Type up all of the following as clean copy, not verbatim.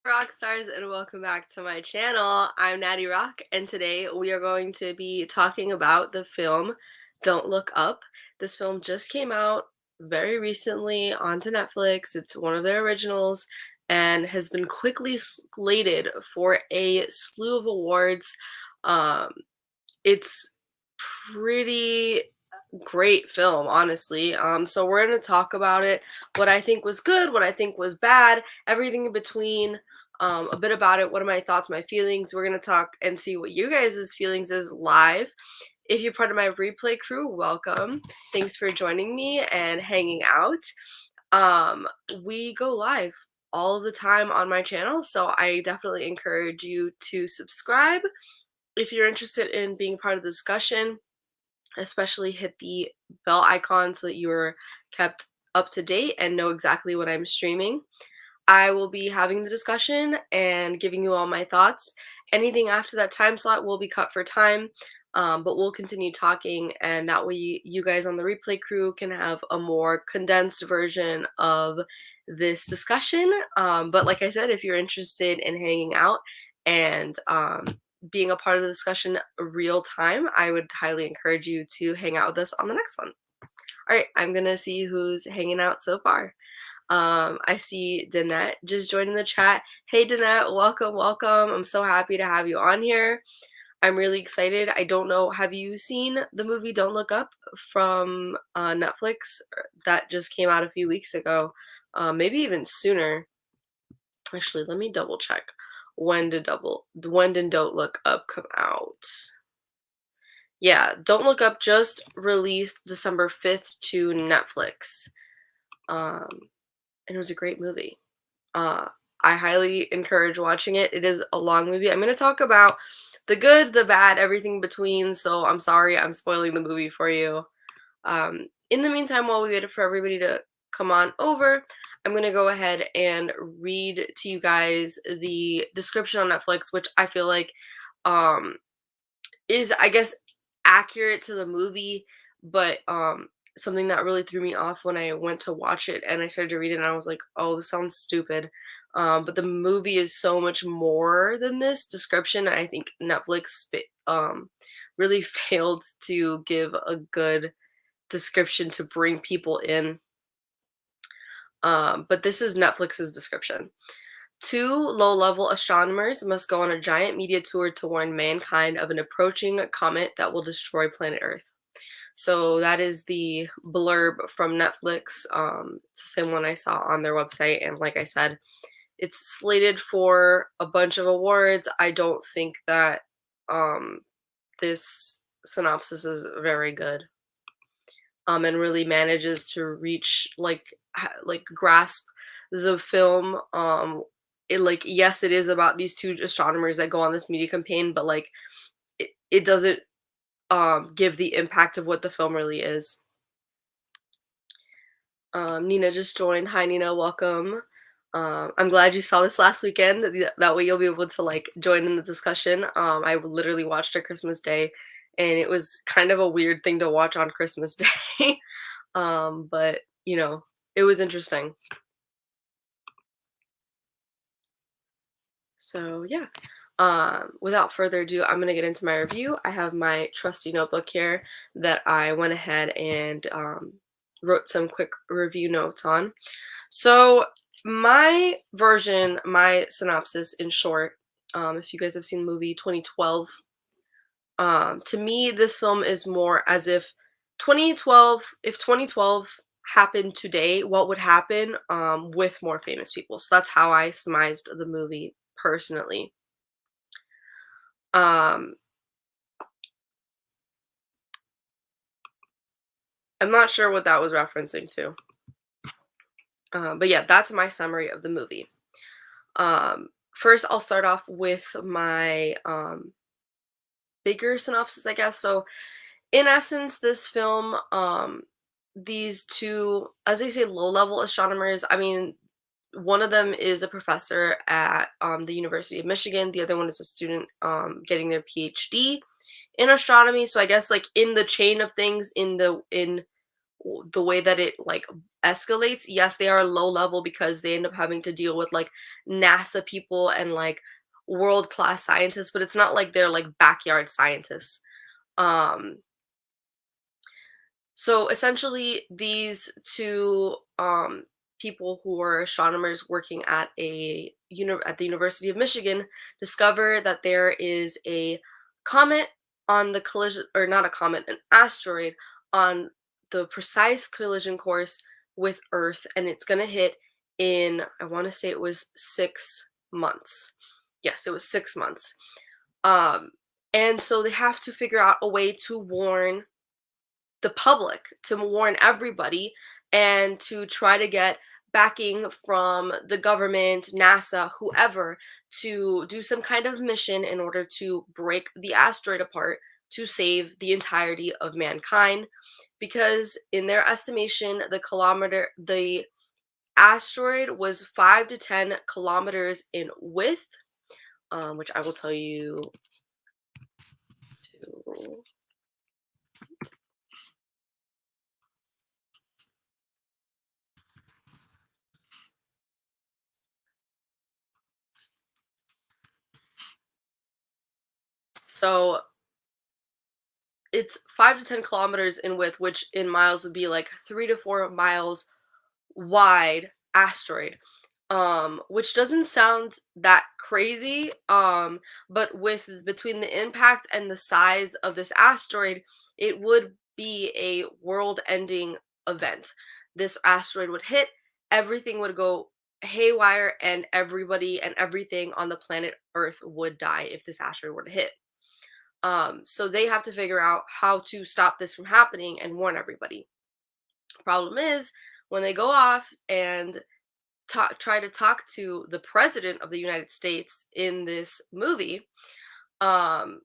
Rock stars, and welcome back to my channel. I'm Natty Rock, and today we are going to be talking about the film Don't Look Up. This film just came out very recently onto Netflix. It's one of their originals and has been quickly slated for a slew of awards. Um, it's pretty great film, honestly. So we're gonna talk about it, what I think was good, what I think was bad, everything in between, a bit about it, what are my thoughts, my feelings. We're gonna talk and see what you guys' feelings is live. If you're part of my replay crew, welcome. Thanks for joining me and hanging out. Um, we go live all the time on my channel, so I definitely encourage you to subscribe if you're interested in being part of the discussion. Especially hit the bell icon so that you're kept up to date and know exactly what I'm streaming. I will be having the discussion and giving you all my thoughts. Anything after that time slot will be cut for time, but we'll continue talking, and that way you guys on the replay crew can have a more condensed version of this discussion. But like I said, if you're interested in hanging out and being a part of the discussion real time, I would highly encourage you to hang out with us on the next one. All right, I'm gonna see who's hanging out so far. I see Danette just joining the chat. Hey Danette, welcome, welcome. I'm so happy to have you on here. I'm really excited. I don't know, have you seen the movie Don't Look Up from Netflix? That just came out a few weeks ago, maybe even sooner. Actually, let me double check. When did Don't Look Up come out? Yeah, Don't Look Up just released December 5th to Netflix. Um, and it was a great movie. Uh, I highly encourage watching it. It is a long movie. I'm going to talk about the good, the bad, everything between, so I'm sorry I'm spoiling the movie for you. In the meantime, while we wait for everybody to come on over, I'm going to go ahead and read to you guys the description on Netflix, which I feel like um, is, I guess, accurate to the movie, but something that really threw me off when I went to watch it and I started to read it and I was like, oh, this sounds stupid. But the movie is so much more than this description. And I think Netflix really failed to give a good description to bring people in. But this is Netflix's description. Two low-level astronomers must go on a giant media tour to warn mankind of an approaching comet that will destroy planet Earth. So that is the blurb from Netflix. It's the same one I saw on their website, and like I said, it's slated for a bunch of awards. I don't think that um, this synopsis is very good, and really manages to reach like grasp the film. It, like, yes, it is about these two astronomers that go on this media campaign, but like it doesn't give the impact of what the film really is. Nina just joined. Hi, Nina. Welcome. I'm glad you saw this last weekend. That way you'll be able to like join in the discussion. I literally watched it Christmas Day, and it was kind of a weird thing to watch on Christmas Day. But you know, it was interesting. So yeah. Without further ado, I'm gonna get into my review. I have my trusty notebook here that I went ahead and wrote some quick review notes on. So my version, my synopsis in short, if you guys have seen the movie 2012, to me this film is more as if 2012, if 2012 happened today, what would happen with more famous people. So that's how I surmised the movie personally. Um, I'm not sure what that was referencing to. But yeah, that's my summary of the movie. First, I'll start off with my bigger synopsis, I guess. So, in essence, this film, these two, as they say, low-level astronomers. I mean, one of them is a professor at the University of Michigan. The other one is a student getting their PhD in astronomy. So I guess like in the chain of things, in the way that it like escalates, yes, they are low level because they end up having to deal with like NASA people and like world class scientists, but it's not like they're like backyard scientists. Um, so essentially, these two people who were astronomers working at at the University of Michigan discover that there is a comet on the collision, or not a comet, an asteroid on the precise collision course with Earth, and it's going to hit in, I want to say it was 6 months. Yes, it was 6 months. Um, and so they have to figure out a way to warn the public, to warn everybody, and to try to get backing from the government, NASA, whoever, to do some kind of mission in order to break the asteroid apart to save the entirety of mankind. Because in their estimation, the asteroid was 5 to 10 kilometers in width, which I will tell you to. So it's 5 to 10 kilometers in width, which in miles would be like 3 to 4 miles wide asteroid. Which doesn't sound that crazy. But with between the impact and the size of this asteroid, it would be a world-ending event. This asteroid would hit, everything would go haywire, and everybody and everything on the planet Earth would die if this asteroid were to hit. So they have to figure out how to stop this from happening and warn everybody. Problem is, when they go off and try to talk to the president of the United States in this movie, um,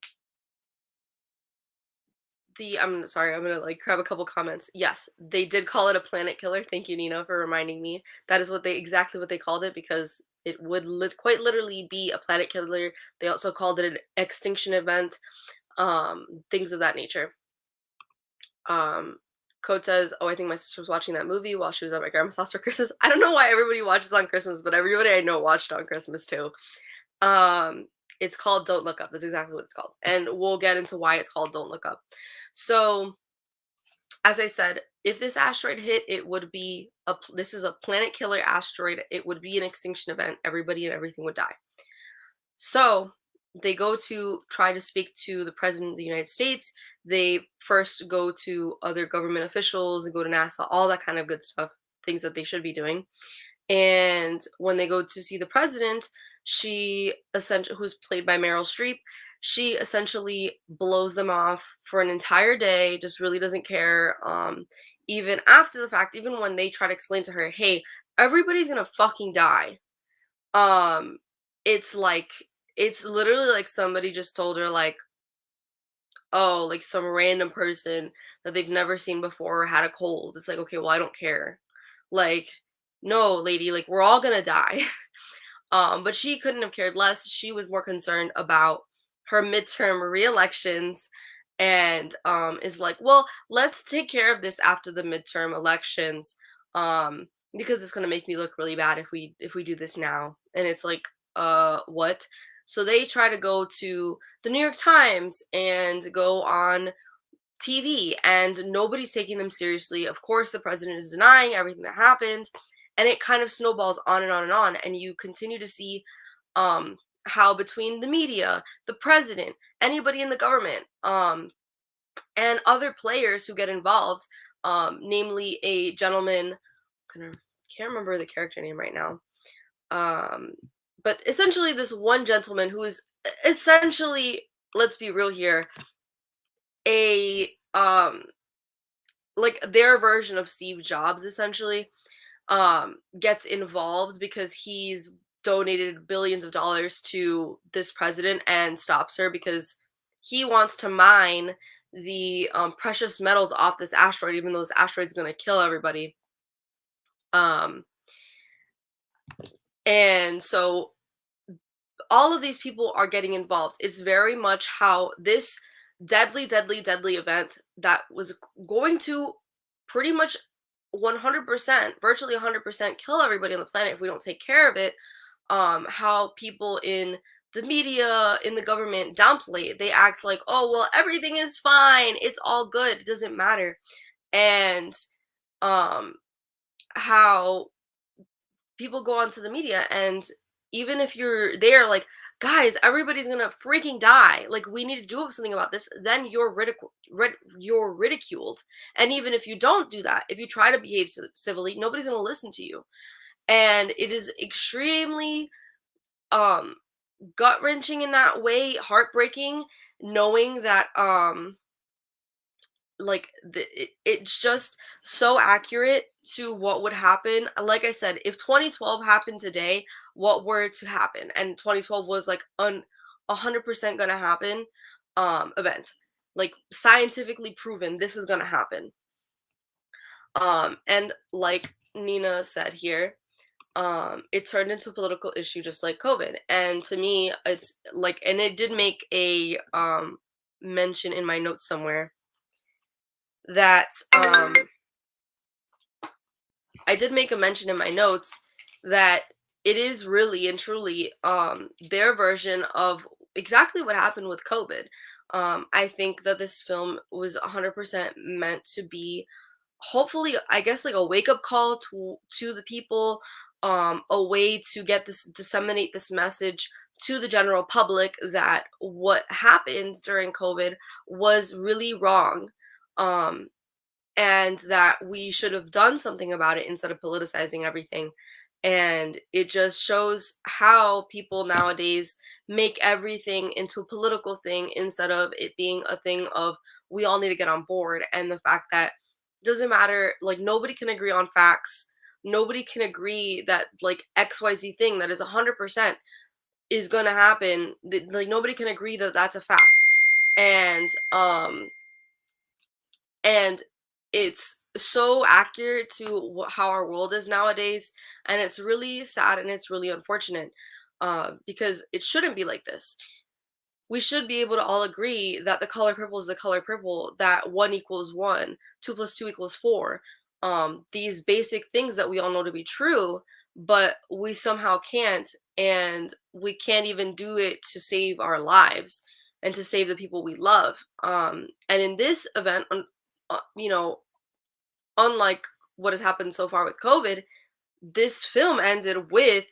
I'm sorry, I'm gonna like grab a couple comments. Yes, they did call it a planet killer. Thank you, Nina, for reminding me. That is exactly what they called it, because it would quite literally be a planet killer. They also called it an extinction event, things of that nature. Um, Code says, "Oh, I think my sister was watching that movie while she was at my grandma's house for Christmas." I don't know why everybody watches on Christmas, but everybody I know watched on Christmas too. Um, it's called Don't Look Up. That's exactly what it's called, and we'll get into why it's called Don't Look Up. So, as I said, if this asteroid hit, it would be this is a planet killer asteroid. It would be an extinction event. Everybody and everything would die. So they go to try to speak to the president of the United States. They first go to other government officials and go to NASA, all that kind of good stuff, things that they should be doing. And when they go to see the president, who's played by Meryl Streep, she essentially blows them off for an entire day, just really doesn't care. Even after the fact, even when they try to explain to her, hey, everybody's gonna fucking die. Um, it's like it's literally like somebody just told her like, oh, like some random person that they've never seen before had a cold. It's like, okay, well, I don't care. Like, no, lady, like we're all gonna die. But she couldn't have cared less. She was more concerned about her midterm re-elections, and is like, well, let's take care of this after the midterm elections, because it's gonna make me look really bad if we do this now. And it's like, what? So they try to go to the New York Times and go on TV, and nobody's taking them seriously. Of course, the president is denying everything that happened, and it kind of snowballs on and on and on. And you continue to see how between the media, the president, anybody in the government, and other players who get involved, namely a gentleman, kind of can't remember the character name right now, um, but essentially this one gentleman who is essentially, let's be real here, a like their version of Steve Jobs essentially, gets involved because he's donated billions of dollars to this president and stops her because he wants to mine the precious metals off this asteroid, even though this asteroid's going to kill everybody. Um, and so all of these people are getting involved. It's very much how this deadly, deadly, deadly event that was going to pretty much 100%, virtually 100% kill everybody on the planet if we don't take care of it, how people in the media, in the government downplay it. They act like, oh, well, everything is fine. It's all good. It doesn't matter. And um, how people go onto the media, and even if you're there, like, guys, everybody's gonna freaking die. Like, we need to do something about this. Then you're ridiculed. And even if you don't do that, if you try to behave civilly, nobody's gonna listen to you. And it is extremely um gut wrenching in that way, heartbreaking, knowing that it's just so accurate to what would happen. Like I said, if 2012 happened today, what were to happen? And 2012 was like 100% gonna happen event, like scientifically proven this is gonna happen. And like Nina said here, it turned into a political issue just like COVID. And to me, it's like, and it did make a mention in my notes somewhere that I did make a mention in my notes that it is really and truly their version of exactly what happened with COVID. I think that this film was 100% meant to be, hopefully, I guess, like a wake up call to the people, a way to get this, disseminate this message to the general public that what happened during COVID was really wrong. Um, and that we should have done something about it instead of politicizing everything. And it just shows how people nowadays make everything into a political thing instead of it being a thing of we all need to get on board. And the fact that doesn't matter, like, nobody can agree on facts. Nobody can agree that like XYZ thing that is 100% is going to happen. Like, nobody can agree that that's a fact. And and it's so accurate to how our world is nowadays, and it's really sad and it's really unfortunate, because it shouldn't be like this. We should be able to all agree that the color purple is the color purple, that 1 equals 1, 2 plus 2 equals 4, these basic things that we all know to be true, but we somehow can't. And we can't even do it to save our lives and to save the people we love. And in this event, you know, unlike what has happened so far with COVID, this film ended with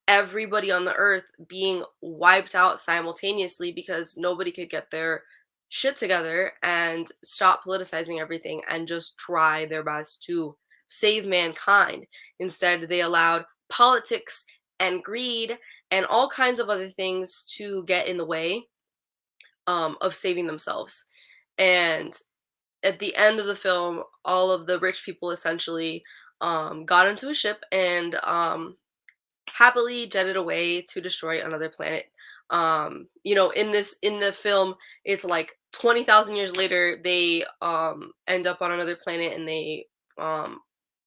everybody on the earth being wiped out simultaneously because nobody could get their shit together and stop politicizing everything and just try their best to save mankind. Instead, they allowed politics and greed and all kinds of other things to get in the way of saving themselves. And at the end of the film, all of the rich people essentially got into a ship and happily jetted away to destroy another planet. In the film, it's like 20,000 years later, they end up on another planet and they um,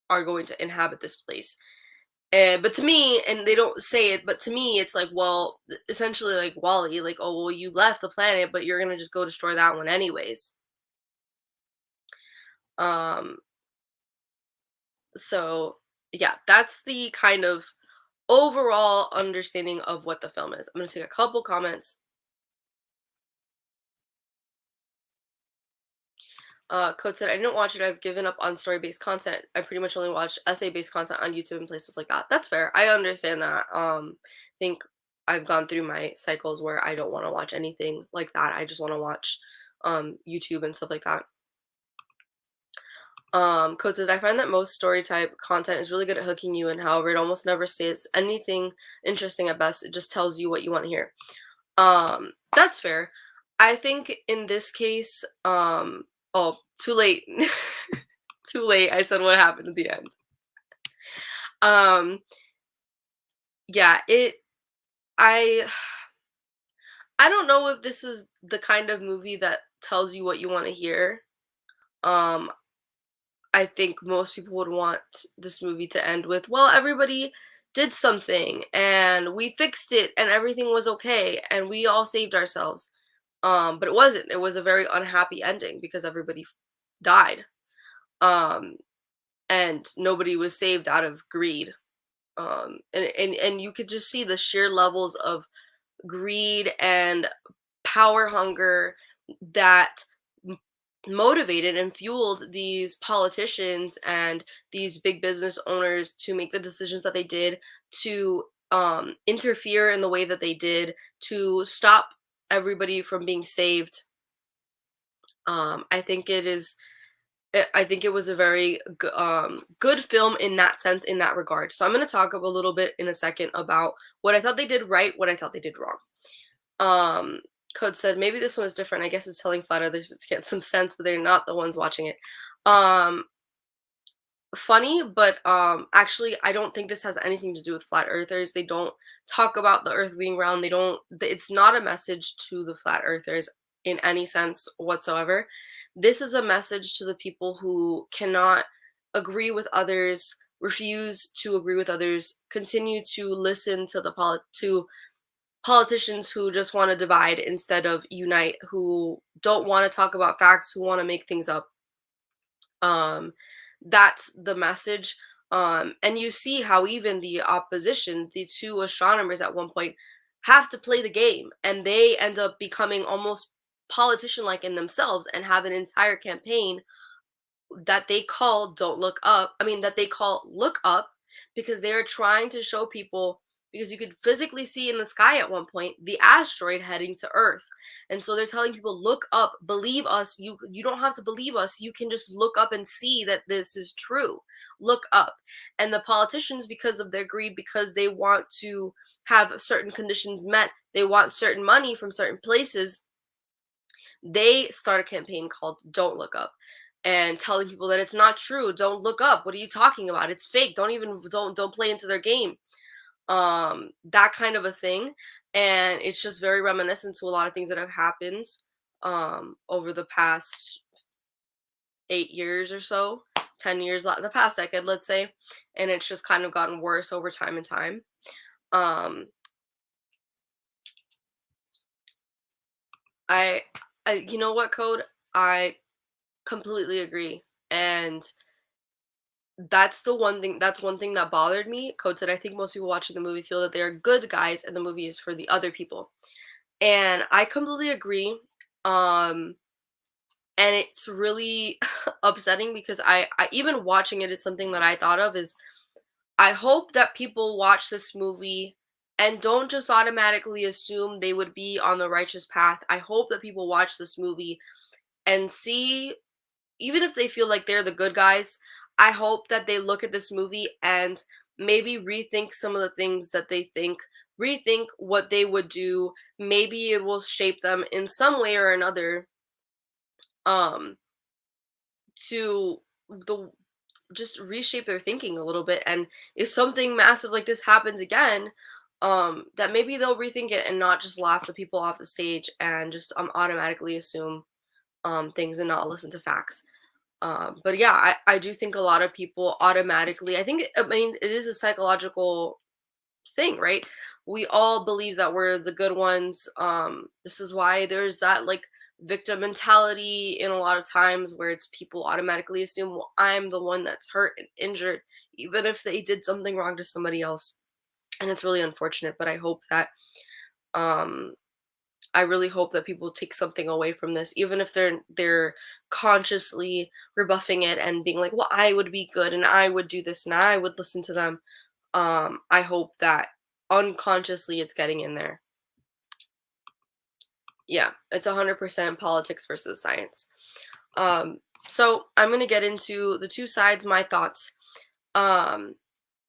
are going to inhabit this place. But to me, and they don't say it, but to me, it's like, well, essentially like Wally, like, oh, well, you left the planet, but you're gonna just go destroy that one anyways. Um, so yeah, that's the kind of overall understanding of what the film is. I'm gonna take a couple comments. Code said, I didn't watch it. I've given up on story-based content. I pretty much only watch essay-based content on YouTube and places like that. That's fair. I understand that. I think I've gone through my cycles where I don't want to watch anything like that. I just want to watch YouTube and stuff like that. Code says, I find that most story type content is really good at hooking you, and however, it almost never says anything interesting at best. It just tells you what you want to hear. That's fair. I think in this case, oh, too late. Too late. I said what happened at the end. Um, yeah, I I don't know if this is the kind of movie that tells you what you want to hear. Um, I think most people would want this movie to end with, well, everybody did something and we fixed it and everything was okay and we all saved ourselves. But it wasn't. It was a very unhappy ending because everybody died. um, and nobody was saved out of greed. And you could just see the sheer levels of greed and power hunger that m- motivated and fueled these politicians and these big business owners to make the decisions that they did, to interfere in the way that they did, to stop everybody from being saved. I think it is. I think it was a very good film in that sense, in that regard. So I'm going to talk a little bit in a second about what I thought they did right, what I thought they did wrong. Um, Code said maybe this one is different. I guess it's telling flat others to get some sense, but they're not the ones watching it. Um, Funny, but actually, I don't think this has anything to do with flat earthers. They don't talk about the earth being round. They don't. It's not a message to the flat earthers in any sense whatsoever. This is a message to the people who cannot agree with others, refuse to agree with others, continue to listen to to politicians who just want to divide instead of unite, who don't want to talk about facts, who want to make things up. um that's the message. And you see how even the opposition, the two astronomers at one point, have to play the game, and they end up becoming almost politician like in themselves and have an entire campaign that they call "Don't Look Up." I mean, that they call "Look Up," because they are trying to show people, because you could physically see in the sky at one point the asteroid heading to Earth. And so they're telling people, "Look up, believe us. You don't have to believe us. You can just look up and see that this is true. Look up." And the politicians, because of their greed, because they want to have certain conditions met, they want certain money from certain places, they start a campaign called "Don't Look Up," and telling people that it's not true. Don't look up. What are you talking about? It's fake. Don't play into their game. That kind of a thing. And it's just very reminiscent to a lot of things that have happened over the past 8 years or so, 10 years, the past decade, let's say. And it's just kind of gotten worse over time and time. Um, I, you know what, Code? I completely agree. And that's one thing that bothered me. Code said, I think most people watching the movie feel that they are good guys and the movie is for the other people. And I completely agree. Um, and it's really upsetting because I even watching it is something that I thought of is, I hope that people watch this movie and don't just automatically assume they would be on the righteous path. I hope that people watch this movie and see, even if they feel like they're the good guys, I hope that they look at this movie and maybe rethink some of the things that they think, rethink what they would do. Maybe it will shape them in some way or another, um to the just reshape their thinking a little bit. And if something massive like this happens again, that maybe they'll rethink it and not just laugh the people off the stage and just automatically assume things and not listen to facts. But yeah, I do think a lot of people automatically, I mean, it is a psychological thing, right? We all believe that we're the good ones. This is why there's that like victim mentality in a lot of times where it's people automatically assume, well, I'm the one that's hurt and injured, even if they did something wrong to somebody else. And it's really unfortunate, but um I really hope that people take something away from this, even if they're consciously rebuffing it and being like, "Well, I would be good and I would do this and I would listen to them." I hope that unconsciously it's getting in there. Yeah, it's 100% politics versus science. Um, so I'm gonna get into the two sides, my thoughts. Um,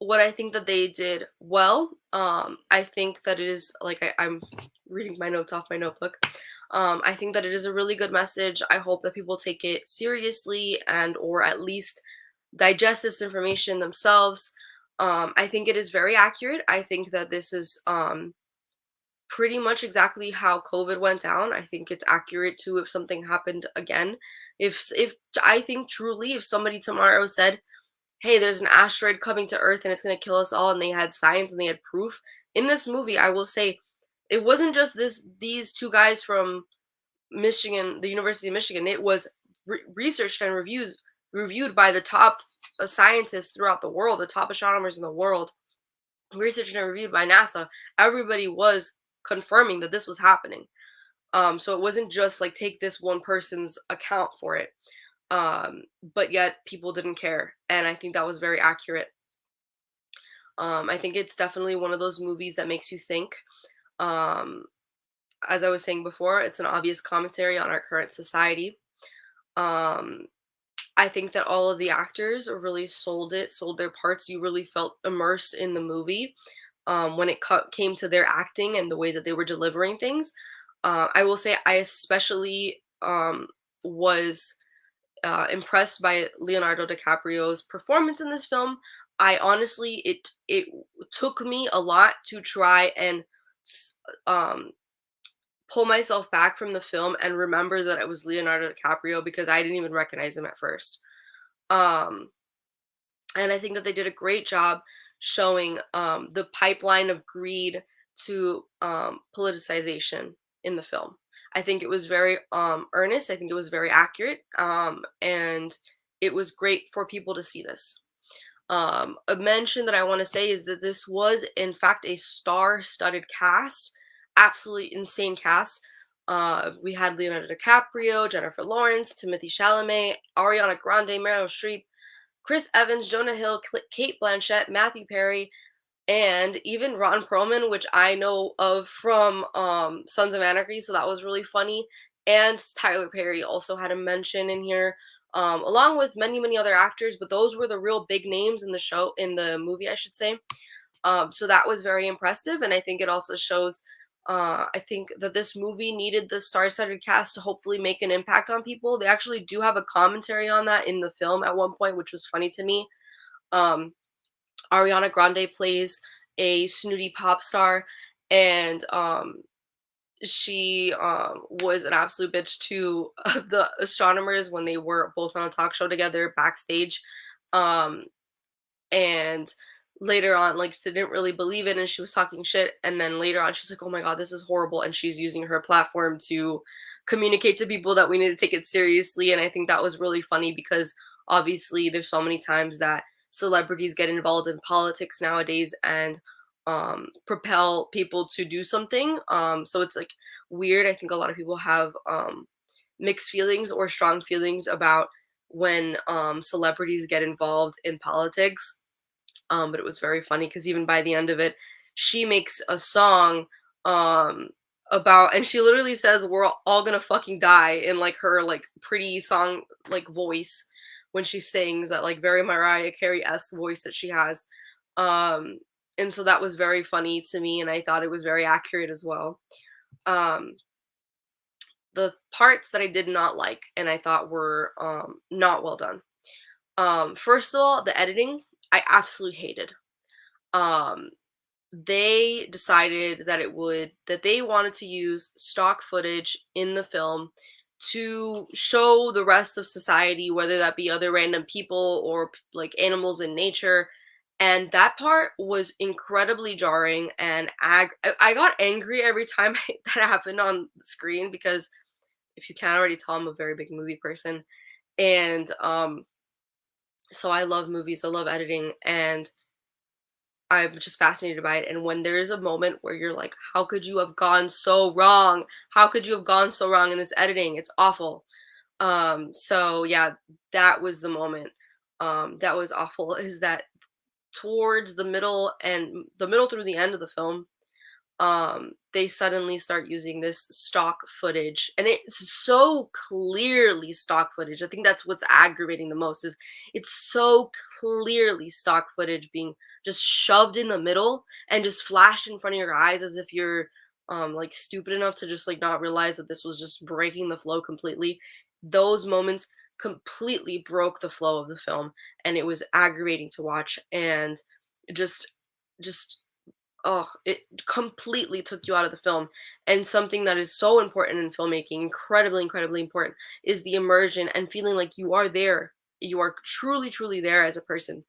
what I think that they did well. I think that it is like I'm reading my notes off my notebook. I think that it is a really good message. I hope that people take it seriously and or at least digest this information themselves. I think it is very accurate. I think that this is pretty much exactly how COVID went down. I think it's accurate to if something happened again. If I think truly if somebody tomorrow said, "Hey, there's an asteroid coming to Earth and it's going to kill us all," and they had science and they had proof. In this movie, I will say it wasn't just these two guys from Michigan, the University of Michigan. It was researched and reviews reviewed by the top scientists throughout the world, the top astronomers in the world, researched and reviewed by NASA. Everybody was confirming that this was happening. So it wasn't just like take this one person's account for it. Um, but yet people didn't care, and I think that was very accurate. I think it's definitely one of those movies that makes you think. Um, as I was saying before, it's an obvious commentary on our current society. Um, I think that all of the actors really sold it, sold their parts. You really felt immersed in the movie when it came to their acting and the way that they were delivering things. I will say I especially was impressed by Leonardo DiCaprio's performance in this film. I honestly, it took me a lot to try and s- um, pull myself back from the film and remember that it was Leonardo DiCaprio because I didn't even recognize him at first. Um, and I think that they did a great job showing the pipeline of greed to politicization in the film. I think it was very earnest. I think it was very accurate, and it was great for people to see this. A mention that I want to say is that this was, in fact, a star-studded cast, absolutely insane cast. We had Leonardo DiCaprio, Jennifer Lawrence, Timothy Chalamet, Ariana Grande, Meryl Streep, Chris Evans, Jonah Hill, Kate Blanchett, Matthew Perry, and even Ron Perlman, which I know of from Sons of Anarchy, so that was really funny. And Tyler Perry also had a mention in here, along with many, many other actors, but those were the real big names in the show, in the movie, I should say. So that was very impressive, and I think it also shows. I think that this movie needed the star-studded cast to hopefully make an impact on people. They actually do have a commentary on that in the film at one point, which was funny to me. Um, Ariana Grande plays a snooty pop star, and she was an absolute bitch to the astronomers when they were both on a talk show together backstage. Um, and later on, like, she didn't really believe it and she was talking shit, and then later on she's like, oh my god, this is horrible, and she's using her platform to communicate to people that we need to take it seriously. And I think that was really funny because obviously there's so many times that celebrities get involved in politics nowadays and propel people to do something. So it's like weird. I think a lot of people have mixed feelings or strong feelings about when celebrities get involved in politics. But it was very funny because even by the end of it, she makes a song um, about, and she literally says, "We're all gonna fucking die" in like her like pretty song like voice when she sings that like very Mariah Carey esque voice that she has. Um, and so that was very funny to me, and I thought it was very accurate as well. Um, the parts that I did not like and I thought were not well done. First of all, the editing I absolutely hated. Um, they decided that they wanted to use stock footage in the film to show the rest of society, whether that be other random people or like animals in nature. And that part was incredibly jarring, and I got angry every time that happened on the screen because if you can't already tell, I'm a very big movie person. And so I love movies, I love editing, and I'm just fascinated by it. And when there is a moment where you're like, how could you have gone so wrong? How could you have gone so wrong in this editing? It's awful. So yeah, that was the moment. That was awful. Is that towards the middle through the end of the film, they suddenly start using this stock footage, and it's so clearly stock footage. I think that's what's aggravating the most is it's so clearly stock footage being just shoved in the middle and just flashed in front of your eyes as if you're like stupid enough to just like not realize that this was just breaking the flow completely. Those moments completely broke the flow of the film, and it was aggravating to watch. And just just oh, it completely took you out of the film. And something that is so important in filmmaking, incredibly, incredibly important, is the immersion and feeling like you are there. You are truly, truly there as a person.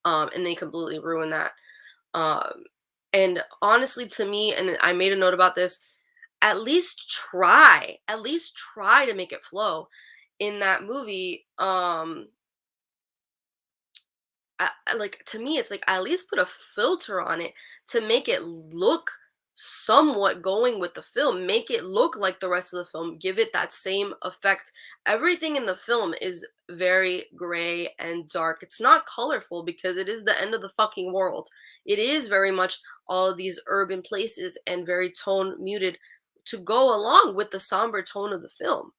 And they completely ruin that. Um, and honestly, to me, and I made a note about this, at least try to make it flow. in that movie, like to me, it's like at least put a filter on it to make it look somewhat going with the film, make it look like the rest of the film, give it that same effect. Everything in the film is very gray and dark. It's not colorful because it is the end of the fucking world. It is very much all of these urban places and very tone muted to go along with the somber tone of the film.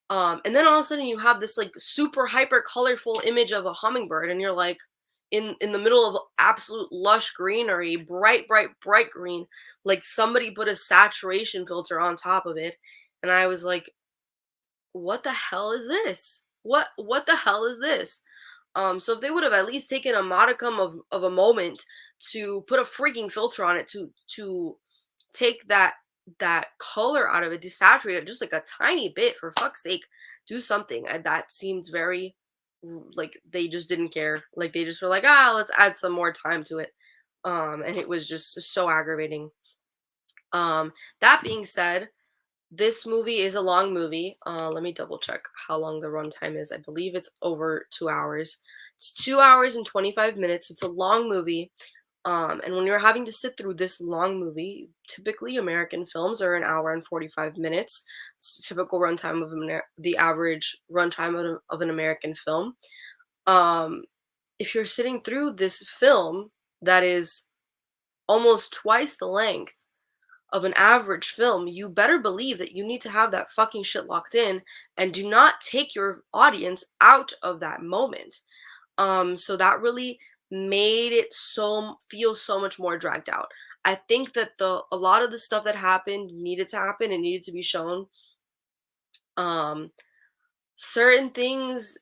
And then all of a sudden you have this like super hyper colorful image of a hummingbird, and you're like in the middle of absolute lush greenery, bright, bright, bright green, like somebody put a saturation filter on top of it. And I was like, what the hell is this? What the hell is this? So if they would have at least taken a modicum of a moment to put a freaking filter on it to take that color out of it, desaturate it just like a tiny bit, for fuck's sake, do something. That seems very like they just didn't care. Like they just were like, ah, let's add some more time to it. And it was just so aggravating. That being said, this movie is a long movie. Let me double check how long the runtime is. I believe it's over 2 hours. It's 2 hours and 25 minutes. It's a long movie. And when you're having to sit through this long movie, typically American films are an hour and 45 minutes. It's the typical runtime of the average runtime of an American film. Um, if you're sitting through this film that is almost twice the length of an average film, you better believe that you need to have that fucking shit locked in and do not take your audience out of that moment. So that really made it so feel so much more dragged out. I think that the a lot of the stuff that happened needed to happen and needed to be shown. Um, certain things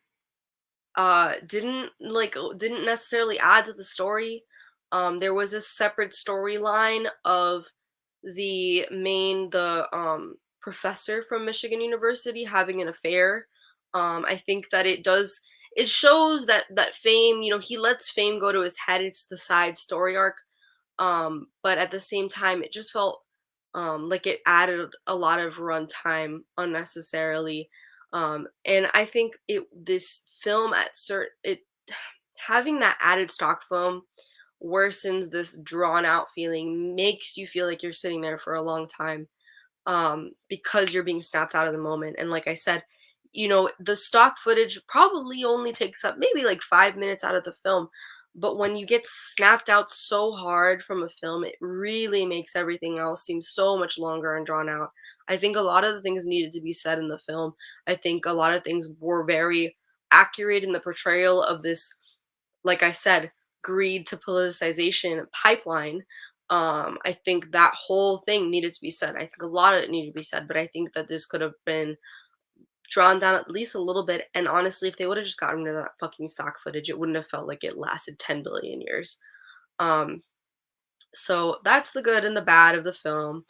didn't necessarily add to the story. There was a separate storyline of the professor from Michigan University having an affair. I think that it shows that fame, he lets fame go to his head. It's the side story arc. But at the same time, it just felt like it added a lot of runtime unnecessarily. And I think this film at certain it having that added stock film worsens this drawn out feeling, makes you feel like you're sitting there for a long time, because you're being snapped out of the moment. And like I said, the stock footage probably only takes up maybe like 5 minutes out of the film. But when you get snapped out so hard from a film, it really makes everything else seem so much longer and drawn out. I think a lot of the things needed to be said in the film. I think a lot of things were very accurate in the portrayal of this, like I said, greed to politicization pipeline. I think that whole thing needed to be said. I think a lot of it needed to be said, but I think that this could have been drawn down at least a little bit. And honestly, if they would have just gotten rid of that fucking stock footage, it wouldn't have felt like it lasted 10 billion years. Um, so that's the good and the bad of the film.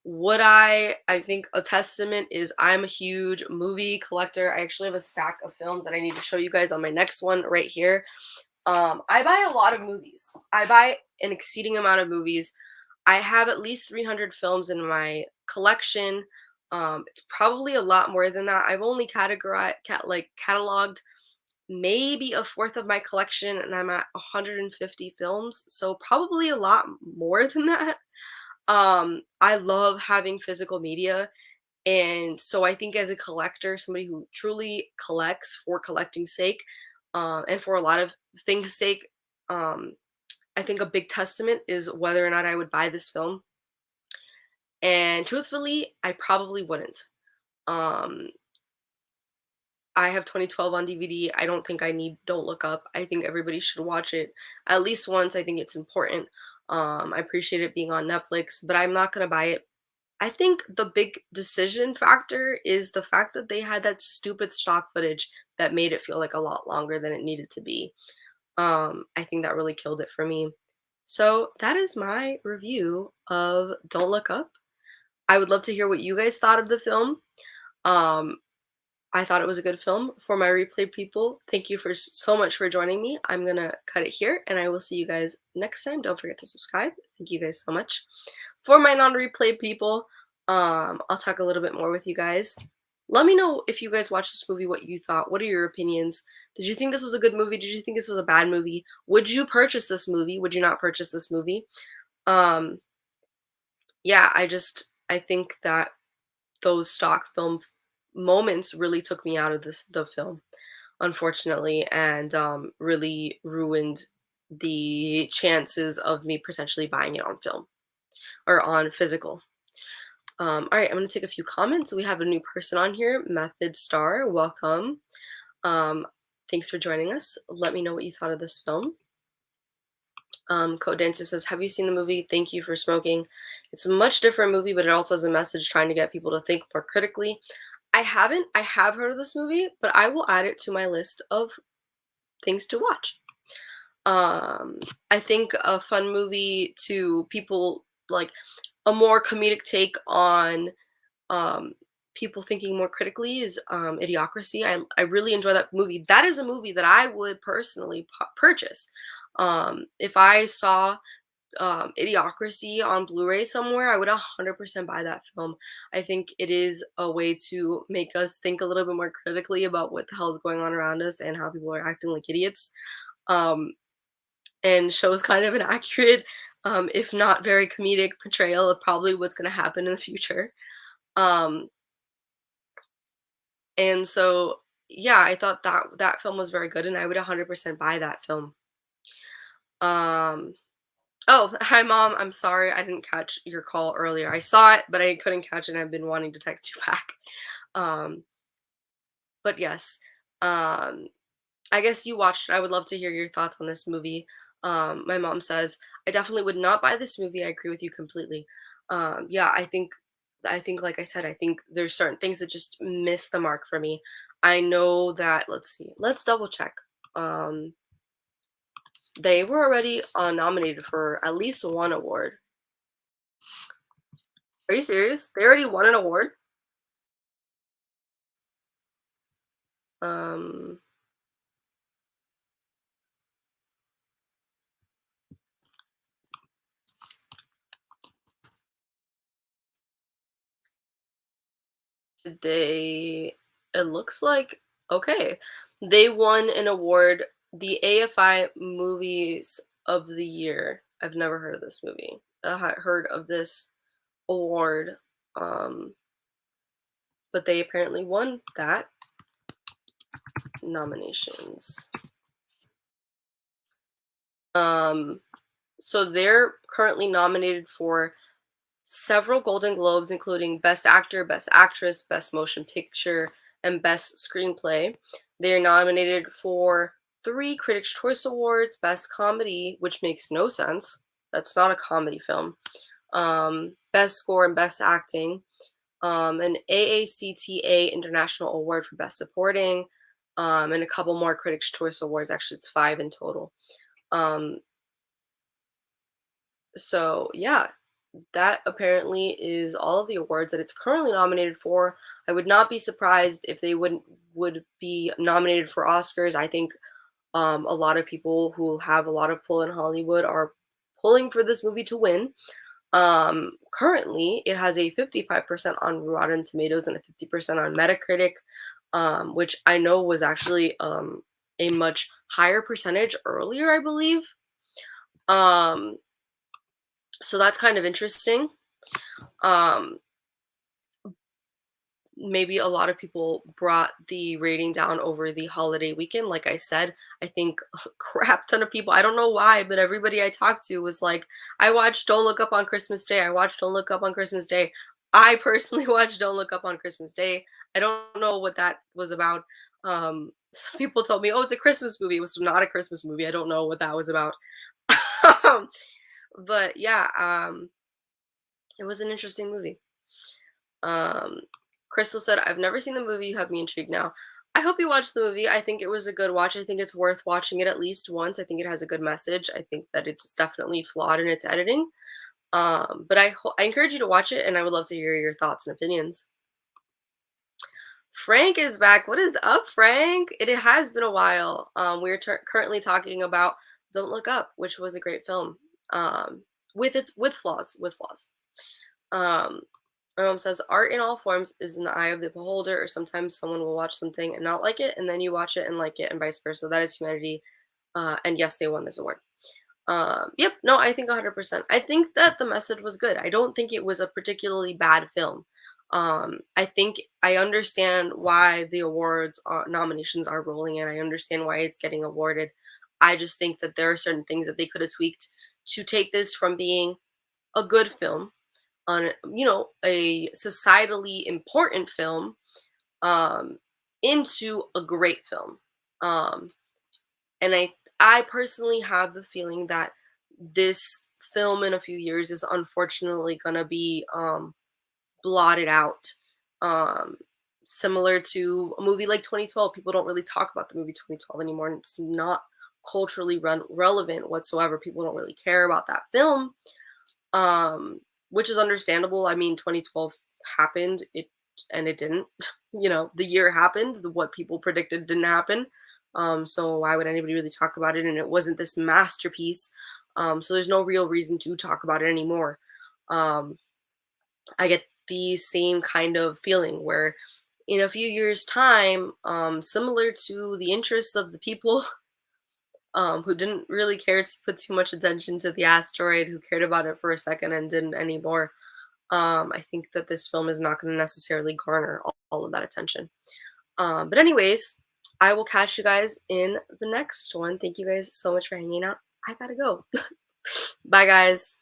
Would I think a testament is I'm a huge movie collector. I actually have a stack of films that I need to show you guys on my next one right here. I buy a lot of movies. I buy an exceeding amount of movies. I have at least 300 films in my collection. It's probably a lot more than that. I've only cataloged maybe a fourth of my collection, and I'm at 150 films, so probably a lot more than that. I love having physical media, and so I think as a collector, somebody who truly collects for collecting's sake, and for a lot of things' sake, um, I think a big testament is whether or not I would buy this film. And truthfully, I probably wouldn't. Um, I have 2012 on DVD. I don't think I need Don't Look Up. I think everybody should watch it at least once. I think it's important. I appreciate it being on Netflix, but I'm not gonna buy it. I think the big decision factor is the fact that they had that stupid stock footage that made it feel like a lot longer than it needed to be. I think that really killed it for me. So that is my review of Don't Look Up. I would love to hear what you guys thought of the film. Um, I thought it was a good film. For my replay people, thank you so much for joining me. I'm gonna cut it here, and I will see you guys next time. Don't forget to subscribe. Thank you guys so much. For my non-replay people, I'll talk a little bit more with you guys. Let me know if you guys watched this movie, what you thought. What are your opinions? Did you think this was a good movie? Did you think this was a bad movie? Would you purchase this movie? Would you not purchase this movie? Um, yeah, I think that those stock film moments really took me out of the film, unfortunately, and really ruined the chances of me potentially buying it on film or on physical. All right, I'm gonna take a few comments. We have a new person on here, Method Star. Welcome. Um, Thanks for joining us. Let me know what you thought of this film. Code Dancer says, "Have you seen the movie? Thank you for smoking. It's a much different movie, but it also has a message trying to get people to think more critically." I haven't. I have heard of this movie, but I will add it to my list of things to watch. Um, I think a fun movie to people, like a more comedic take on um, people thinking more critically, is Idiocracy. I really enjoy that movie. That is a movie that I would personally purchase. If I saw Idiocracy on Blu-ray somewhere, I would 100% buy that film. I think it is a way to make us think a little bit more critically about what the hell is going on around us and how people are acting like idiots. Um, and shows kind of an accurate, if not very comedic portrayal of probably what's going to happen in the future. Um, and so, yeah, I thought that film was very good, and I would 100% buy that film. Um, Oh, hi mom. I'm sorry I didn't catch your call earlier. I saw it, but I couldn't catch it and I've been wanting to text you back. Um, but yes. Um, I guess you watched it. I would love to hear your thoughts on this movie. My mom says, "I definitely would not buy this movie." I agree with you completely. Yeah, I think like I said, I think there's certain things that just miss the mark for me. I know that, let's see. Let's double check. Um, they were already nominated for at least one award. Are you serious? They already won an award? Um, did they it looks like okay. They won an award, the AFI Movies of the Year. I've never heard of this movie. Heard of this award. Um, but they apparently won that nominations. Um, so they're currently nominated for several Golden Globes, including Best Actor, Best Actress, Best Motion Picture, and Best Screenplay. They are nominated for 3 Critics' Choice Awards, Best Comedy, which makes no sense. That's not a comedy film. Best Score and Best Acting. An AACTA International Award for Best Supporting, and a couple more Critics' Choice Awards. Actually, it's 5 in total. Um, so, yeah, that apparently is all of the awards that it's currently nominated for. I would not be surprised if they would be nominated for Oscars. I think a lot of people who have a lot of pull in Hollywood are pulling for this movie to win. Currently, it has a 55% on Rotten Tomatoes and a 50% on Metacritic, which I know was actually a much higher percentage earlier, I believe. Um, so that's kind of interesting. Um, Maybe a lot of people brought the rating down over the holiday weekend. Like I said, I think a crap ton of people, I don't know why, but everybody I talked to was like, I watched Don't Look Up on Christmas Day. I watched Don't Look Up on Christmas Day. I personally watched Don't Look Up on Christmas Day. I don't know what that was about. Some people told me, oh, it's a Christmas movie. It was not a Christmas movie. I don't know what that was about. But yeah, it was an interesting movie. Um, Crystal said, "I've never seen the movie. You have me intrigued now." I hope you watched the movie. I think it was a good watch. I think it's worth watching it at least once. I think it has a good message. I think that it's definitely flawed in its editing. But I encourage you to watch it, and I would love to hear your thoughts and opinions. Frank is back. What is up, Frank? It has been a while. We're currently talking about Don't Look Up, which was a great film. With flaws, with flaws. Um, My mom says art in all forms is in the eye of the beholder, or sometimes someone will watch something and not like it, and then you watch it and like it, and vice versa. That is humanity. And yes, they won this award. Yep, no, I think 100%. I think that the message was good. I don't think it was a particularly bad film. I think I understand why the awards nominations are rolling in. I understand why it's getting awarded. I just think that there are certain things that they could have tweaked to take this from being a good film on, a societally important film, um, into a great film. Um, and I personally have the feeling that this film in a few years is unfortunately gonna be blotted out. Um, Similar to a movie like 2012, people don't really talk about the movie 2012 anymore, and it's not culturally relevant whatsoever. People don't really care about that film, which is understandable. I mean, 2012 happened, it didn't. The year happened. What people predicted didn't happen. So why would anybody really talk about it? And it wasn't this masterpiece. So there's no real reason to talk about it anymore. Um, I get the same kind of feeling where in a few years' time, similar to the interests of the people who didn't really care to put too much attention to the asteroid, who cared about it for a second and didn't anymore. I think that this film is not going to necessarily garner all of that attention. But anyways, I will catch you guys in the next one. Thank you guys so much for hanging out. I gotta go. Bye, guys.